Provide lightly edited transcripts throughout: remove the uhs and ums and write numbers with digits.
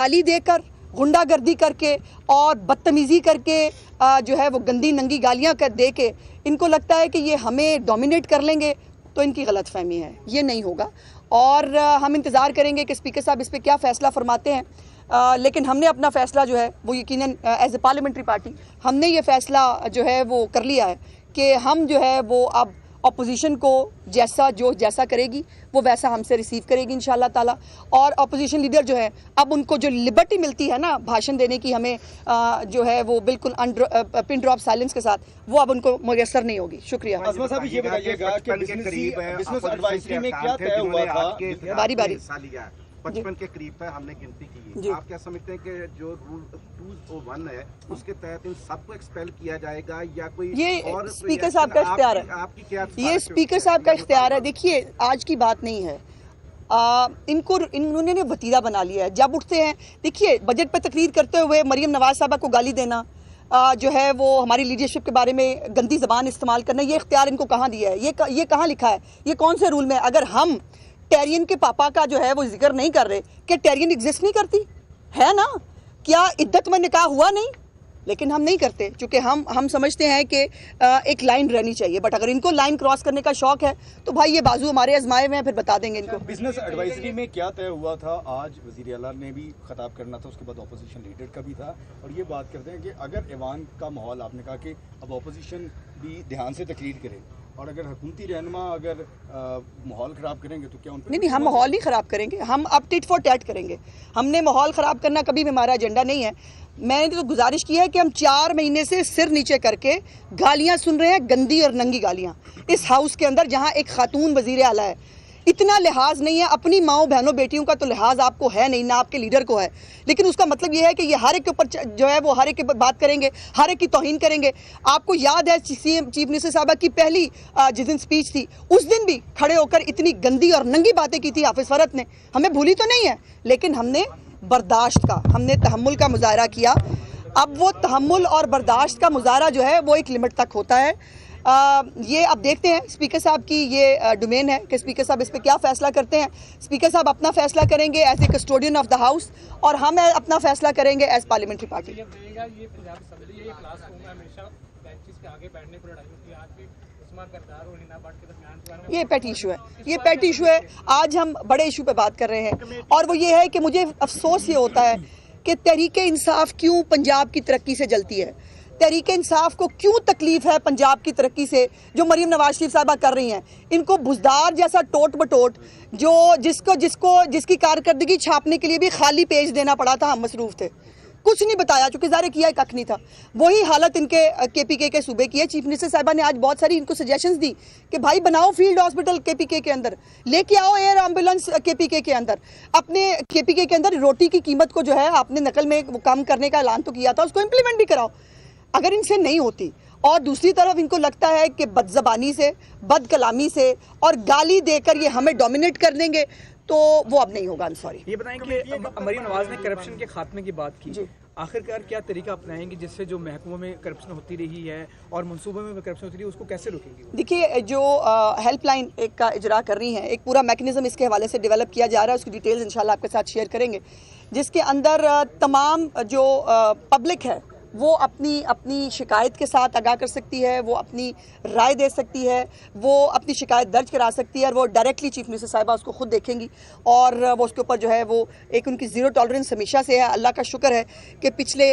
गाली देकर, गुंडागर्दी करके और बदतमीज़ी करके जो है वो गंदी नंगी गालियां कर दे के इनको लगता है कि ये हमें डोमिनेट कर लेंगे, तो इनकी गलतफहमी है, ये नहीं होगा। और हम इंतज़ार करेंगे कि स्पीकर साहब इस पर क्या फ़ैसला फरमाते हैं। लेकिन हमने अपना फ़ैसला जो है वो यकीनन एज ए पार्लियामेंट्री पार्टी हमने ये फ़ैसला जो है वो कर लिया है कि हम जो है वो अब अपोजिशन को जैसा करेगी वो वैसा हमसे रिसीव करेगी इंशाल्लाह ताला। और अपोजिशन लीडर जो है अब उनको जो लिबर्टी मिलती है ना भाषण देने की, हमें जो है वो बिल्कुल पिन ड्रॉप साइलेंस के साथ, वो अब उनको मुयस्सर नहीं होगी। शुक्रिया। अज़मा साहब ये बताइएगा कि बिजनेस एडवाइजरी में क्या तय हुआ था? बारी बारी 55 के करीब है, हमने गिनती की। आप क्या समझते हैं कि जो रूल 201 है उसके तहत इन सबको एक्सपेल किया जाएगा या कोई ये और स्पीकर साहब का इख्तियार है? आपकी क्या ये स्पीकर साहब का इख्तियार है। देखिए आज की बात नहीं है, इन्होंने वतीरा बना लिया है। जब उठते हैं, देखिए बजट पर तकरीर करते हुए मरीम नवाज साहबा को गाली देना, जो है वो हमारी लीडरशिप के बारे में गंदी जबान इस्तेमाल करना, ये इख्तियार इनको कहाँ दिया है? ये कहाँ लिखा है? ये कौन से रूल में? अगर हम टेरियन के पापा का जो है वो जिक्र नहीं कर रहे, क्या टेरियन एग्जिस्ट नहीं करती है ना? क्या इद्दत में निकाह हुआ नहीं? लेकिन हम नहीं करते, क्योंकि हम समझते हैं कि एक लाइन रहनी चाहिए। बट अगर इनको लाइन क्रॉस करने का शौक है तो भाई ये बाजू हमारे आजमाए हुए हैं, फिर बता देंगे इनको। बिजनेस एडवाइजरी में क्या तय हुआ था? आज वज़ीर आला ने भी खिताब करना था, उसके बाद अपोजिशन लीडर का भी था, और ये बात करते हैं कि अगर ऐवान का माहौल, आपने कहा कि अब अपोजिशन भी ध्यान से तकरीर करे, और अगर हुकूमती रहनुमा अगर माहौल ख़राब करेंगे तो क्या उन पर? नहीं, हम माहौल नहीं ख़राब करेंगे, हम अब टिट फॉर टैट करेंगे। हमने माहौल ख़राब करना कभी भी हमारा एजेंडा नहीं है। मैंने तो गुजारिश की है कि हम 4 महीने से सिर नीचे करके गालियां सुन रहे हैं, गंदी और नंगी गालियां इस हाउस के अंदर, जहां एक खातून वज़ीर आला है। इतना लिहाज नहीं है, अपनी माओ बहनों बेटियों का तो लिहाज आपको है नहीं, ना आपके लीडर को है। लेकिन उसका मतलब यह है कि ये हर एक के ऊपर जो है वो हर एक के ऊपर बात करेंगे, हर एक की तौहीन करेंगे। आपको याद है सीएम चीफ मिनिस्टर साहबा की पहली जिस दिन स्पीच थी, उस दिन भी खड़े होकर इतनी गंदी और नंगी बातें की थी हाफिज फरहत ने। हमें भूली तो नहीं है, लेकिन हमने बर्दाश्त का, हमने तहम्मुल का मुजाहरा किया। अब वो तहम्मुल और बर्दाश्त का मुजाहरा जो है वो एक लिमिट तक होता है। ये अब देखते हैं, स्पीकर साहब की ये डोमेन है कि स्पीकर साहब इस पर क्या फ़ैसला करते हैं। स्पीकर साहब अपना फ़ैसला करेंगे as a custodian of the house, और हम अपना फ़ैसला करेंगे एज पार्लियामेंट्री पार्टी। ये पेट इशू है, ये पेट इशू है। आज हम बड़े इशू पे बात कर रहे हैं, और वो ये है कि मुझे अफसोस ये होता है कि तहरीके इंसाफ क्यों पंजाब की तरक्की से जलती है। तहरीके इंसाफ को क्यों तकलीफ है पंजाब की तरक्की से, जो मरीम नवाज शरीफ साहबा कर रही हैं। इनको बुजदार जैसा टोट बटोट, जो जिसकी कारकर्दगी छापने के लिए भी खाली पेज देना पड़ा था, हम मसरूफ थे, कुछ नहीं बताया, चूंकि ज़ाहिर किया कख नहीं था। वही हालत इनके केपीके के सूबे की है। चीफ मिनिस्टर साहबा ने आज बहुत सारी इनको सजेशंस दी कि भाई बनाओ फील्ड हॉस्पिटल केपीके के अंदर, लेके आओ एयर एम्बुलेंस केपीके के अंदर। अपने केपीके के अंदर रोटी की कीमत को जो है आपने नकल में कम करने का ऐलान तो किया था, उसको इम्प्लीमेंट भी कराओ। अगर इनसे नहीं होती, और दूसरी तरफ इनको लगता है कि बदजबानी से, बद कलामी से और गाली देकर ये हमें डोमिनेट कर देंगे, तो वो अब नहीं होगा। सॉरी। ये बताएं कि मरीम नवाज ने करप्शन के खात्मे की बात की, आखिरकार क्या तरीका अपनाएंगे जिससे जो महकमों में करप्शन होती रही है और मनसूबों में करप्शन होती रही है उसको कैसे रोकेंगे? देखिए, जो हेल्पलाइन एक का इजरा कर रही हैं, एक पूरा मैकेनिज्म इसके हवाले से डेवलप किया जा रहा है, उसकी डिटेल्स इंशाल्लाह आपके साथ शेयर करेंगे, जिसके अंदर तमाम जो पब्लिक है वो अपनी शिकायत के साथ आगाह कर सकती है, वो अपनी राय दे सकती है, वो अपनी शिकायत दर्ज करा सकती है, और वो डायरेक्टली चीफ मिनिस्टर साहिबा उसको खुद देखेंगी, और वो उसके ऊपर जो है वो एक उनकी ज़ीरो टॉलरेंस हमेशा से है। अल्लाह का शुक्र है कि पिछले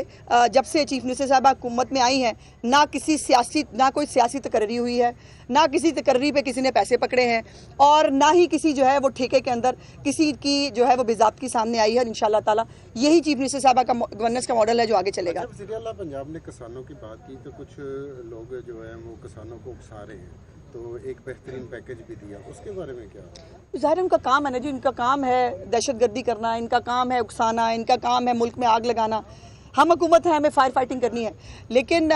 जब से चीफ मिनिस्टर साहिबा हुकूमत में आई हैं, ना कोई सियासी तकर्री हुई है, ना किसी तकर्री पे किसी ने पैसे पकड़े हैं, और ना ही किसी जो है वो ठेके के अंदर किसी की जो है वो बेज़ाब्तगी सामने आई है। और इंशाल्लाह ताला यही चीफ मिनिस्टर साहबा का गवर्नेंस का मॉडल है जो आगे चलेगा। पंजाब ने किसानों की बात की तो कुछ लोग जो है वो किसानों को उकसा रहे हैं, तो एक बेहतरीन पैकेज भी दिया, उसके बारे में क्या? ज़ाहिर उनका काम है ना जी, इनका काम है दहशतगर्दी करना, इनका काम है उकसाना, इनका काम है मुल्क में आग लगाना। हम हुकूमत हैं, हमें फायर फाइटिंग करनी है, लेकिन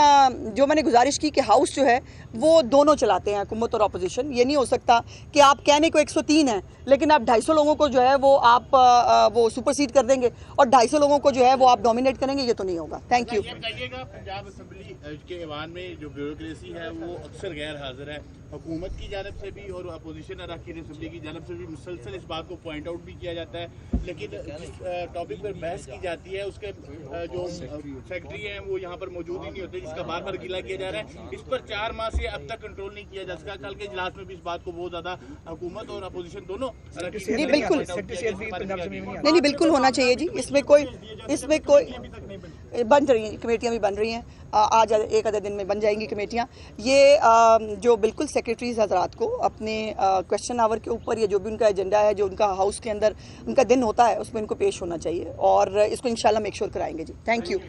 जो मैंने गुजारिश की कि हाउस जो है वो दोनों चलाते हैं, हुकूमत और अपोजिशन। ये नहीं हो सकता कि आप कहने को 103 हैं लेकिन आप 250 लोगों को जो है वो आप वो सुपरसीड कर देंगे और 250 लोगों को जो है वो आप डोमिनेट करेंगे, ये तो नहीं होगा। Thank you. ये बताइएगा, पंजाब असेंबली के ऐवान में जो ब्यूरोक्रेसी है वो अक्सर गैर हाजिर है, हुकूमत की जानब से भी और अपोजिशन अरकान असेंबली की जानब से भी मुसलसल इस बात को पॉइंट आउट भी किया जाता है, लेकिन जिस टॉपिक पर बहस की जाती है उसके जो सेक्रेटरी हैं वो यहाँ पर मौजूद ही नहीं होते, जिसका बार बार गिला किया जा रहा है। इस पर 4 माह से अब तक कंट्रोल नहीं किया जा सका। कल के इजलास में भी इस बात को बहुत ज्यादा हुकूमत और अपोजिशन दोनों नहीं, बिल्कुल नहीं, बिल्कुल होना चाहिए जी। इसमें कोई बन रही हैं कमेटियाँ, भी बन रही हैं, आज एक आधे दिन में बन जाएंगी कमेटियाँ। ये जो बिल्कुल सेक्रेटरीज हजरात को अपने क्वेश्चन आवर के ऊपर या जो भी उनका एजेंडा है, जो उनका हाउस के अंदर उनका दिन होता है, उसमें इनको पेश होना चाहिए और इसको इंशाल्लाह मेक श्योर कराएंगे जी। Thank you.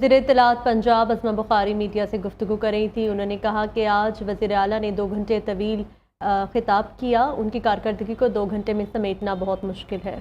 वज़ीर इत्तलात पंजाब अज़मा बुखारी मीडिया से गुफ्तगू कर रही थी। उन्होंने कहा कि आज वज़ीर आला ने 2 घंटे तवील खिताब किया, उनकी कारकर्दगी को 2 घंटे में समेटना बहुत मुश्किल है।